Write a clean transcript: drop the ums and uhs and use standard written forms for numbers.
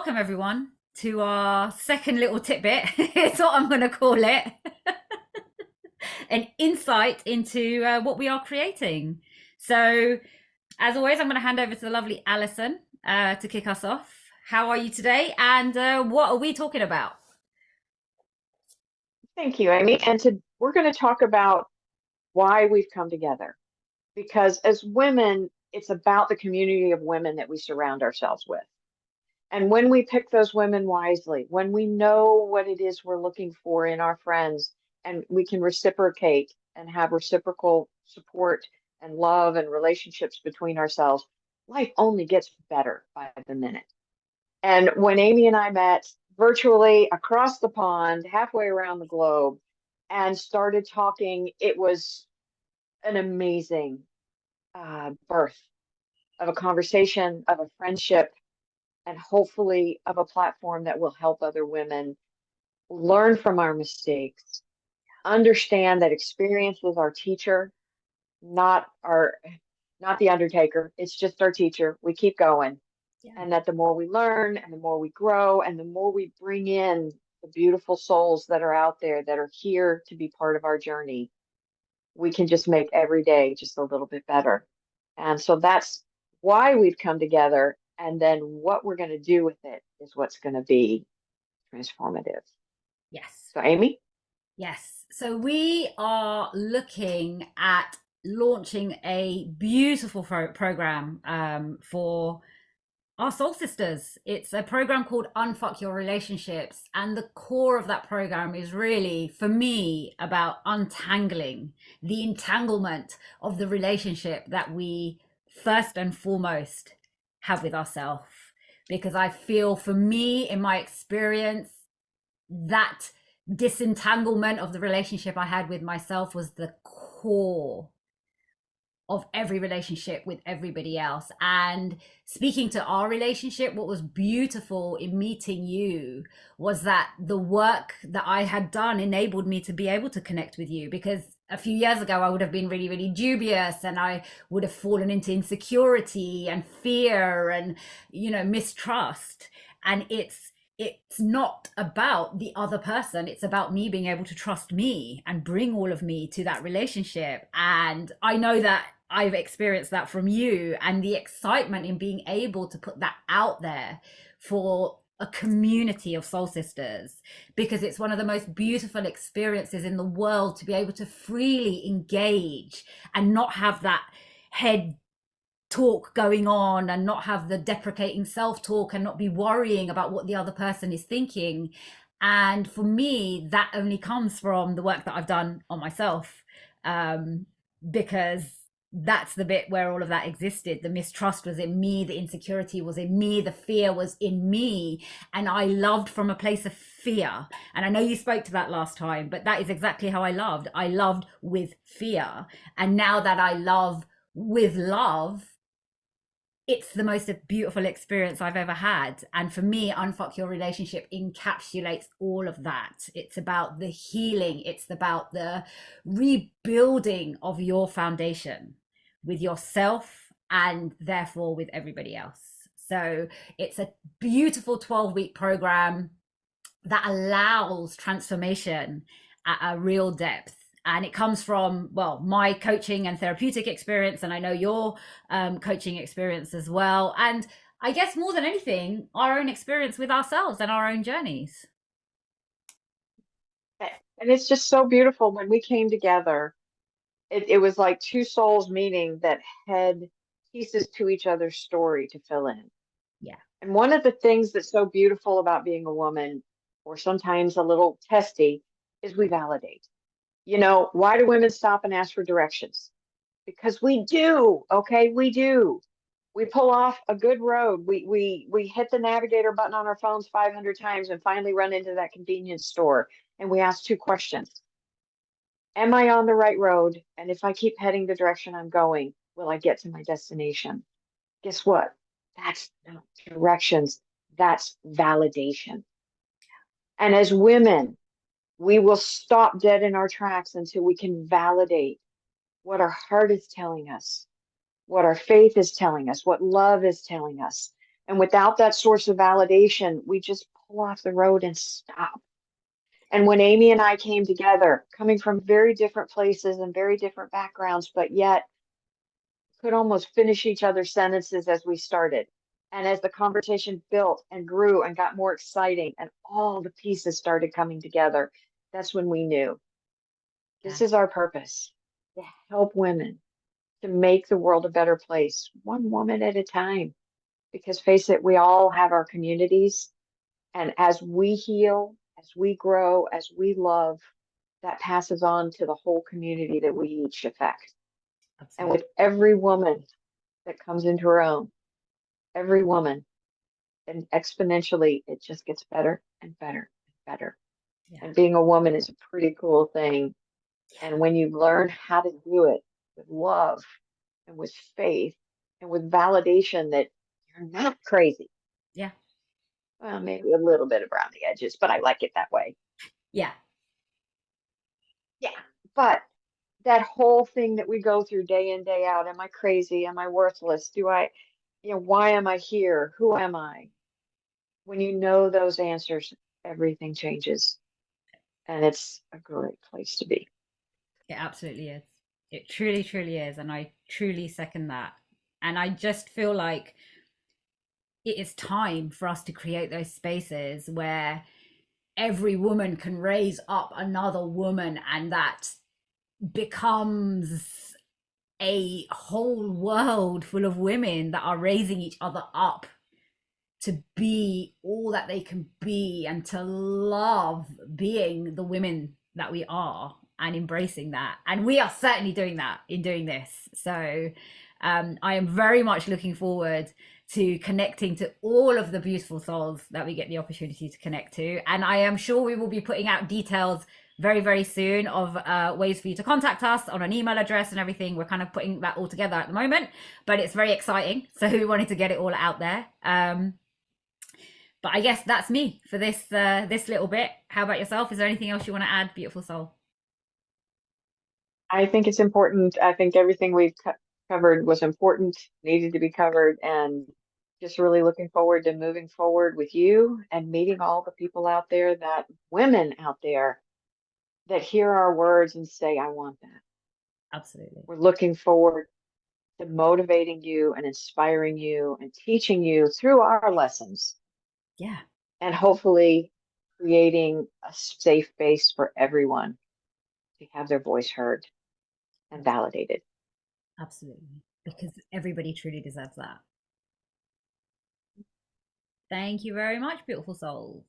welcome everyone to our second little tidbit. It's what I'm going to call it an insight into what we are creating. So, as always, I'm going to hand over to the lovely Alison to kick us off. How are you today? And what are we talking about? Thank you, Amy. We're going to talk about why we've come together. Because as women, it's about the community of women that we surround ourselves with. And when we pick those women wisely, when we know what it is we're looking for in our friends, and we can reciprocate and have reciprocal support and love and relationships between ourselves, life only gets better by the minute. And when Amy and I met virtually across the pond, halfway around the globe, and started talking, it was an amazing birth of a conversation, of a friendship, and hopefully of a platform that will help other women learn from our mistakes, understand that experience is our teacher, not our not the undertaker. It's just our teacher. We keep going. Yeah. And that the more we learn and the more we grow and the more we bring in the beautiful souls that are out there that are here to be part of our journey, we can just make every day just a little bit better. And so that's why we've come together. And then what we're going to do with it is what's going to be transformative. Yes. So, Amy? Yes. So we are looking at launching a beautiful program for our soul sisters. It's a program called UnF Your Relationships. And the core of that program is really, for me, about untangling the entanglement of the relationship that we first and foremost have with ourselves. Because I feel, for me, in my experience, that disentanglement of the relationship I had with myself was the core of every relationship with everybody else. And speaking to our relationship, what was beautiful in meeting you was that the work that I had done enabled me to be able to connect with you, because a few years ago I would have been really, really dubious, and I would have fallen into insecurity and fear and, mistrust. And it's not about the other person. It's about me being able to trust me and bring all of me to that relationship. And I know that I've experienced that from you, and the excitement in being able to put that out there for a community of soul sisters, because it's one of the most beautiful experiences in the world to be able to freely engage and not have that head talk going on, and not have the deprecating self-talk, and not be worrying about what the other person is thinking. And for me, that only comes from the work that I've done on myself, because that's the bit where all of that existed. The mistrust was in me, the insecurity was in me, the fear was in me, and I loved from a place of fear. And I know you spoke to that last time, but that is exactly how I loved. I loved with fear. And now that I love with love, it's the most beautiful experience I've ever had. And for me, UnF Your Relationship encapsulates all of that. It's about the healing. It's about the rebuilding of your foundation with yourself, and therefore with everybody else. So it's a beautiful 12-week program that allows transformation at a real depth. And it comes from, well, my coaching and therapeutic experience, and I know your coaching experience as well. And I guess more than anything, our own experience with ourselves and our own journeys. And it's just so beautiful. When we came together, it was like two souls meeting that had pieces to each other's story to fill in. Yeah. And one of the things that's so beautiful about being a woman, or sometimes a little testy, is we validate. Why do women stop and ask for directions? Because we do, okay? We do. We pull off a good road. We hit the navigator button on our phones 500 times and finally run into that convenience store. And we ask two questions. Am I on the right road? And if I keep heading the direction I'm going, will I get to my destination? Guess what? That's not directions. That's validation. And as women, we will stop dead in our tracks until we can validate what our heart is telling us, what our faith is telling us, what love is telling us. And without that source of validation, we just pull off the road and stop. And when Amy and I came together, coming from very different places and very different backgrounds, but yet could almost finish each other's sentences as we started. And as the conversation built and grew and got more exciting and all the pieces started coming together, that's when we knew Yeah. this is our purpose, to help women, to make the world a better place, one woman at a time. Because face it, we all have our communities. And as we heal, as we grow, as we love, that passes on to the whole community that we each affect. And Absolutely. with every woman that comes into her own, every woman, and exponentially, it just gets better and better and better. Yeah. And being a woman is a pretty cool thing. And when you learn how to do it with love and with faith and with validation that you're not crazy, Yeah. well, maybe a little bit around the edges, but I like it that way. Yeah. Yeah. But that whole thing that we go through day in, day out, am I crazy? Am I worthless? Why am I here? Who am I? When you know those answers, everything changes. And it's a great place to be. It absolutely is. It truly, truly is. And I truly second that. And I just feel like it is time for us to create those spaces where every woman can raise up another woman, and that becomes a whole world full of women that are raising each other up to be all that they can be and to love being the women that we are and embracing that. And we are certainly doing that in doing this. So I am very much looking forward to connecting to all of the beautiful souls that we get the opportunity to connect to. And I am sure we will be putting out details very, very soon of ways for you to contact us on an email address and everything. We're kind of putting that all together at the moment, but it's very exciting. So we wanted to get it all out there. But I guess that's me for this little bit. How about yourself? Is there anything else you want to add, beautiful soul? I think it's important. I think everything we've covered was important, needed to be covered, and just really looking forward to moving forward with you and meeting all the people out there, women out there that hear our words and say, I want that. Absolutely. We're looking forward to motivating you and inspiring you and teaching you through our lessons Yeah, and hopefully creating a safe base for everyone to have their voice heard and validated. absolutely. Because everybody truly deserves that. Thank you very much, beautiful souls.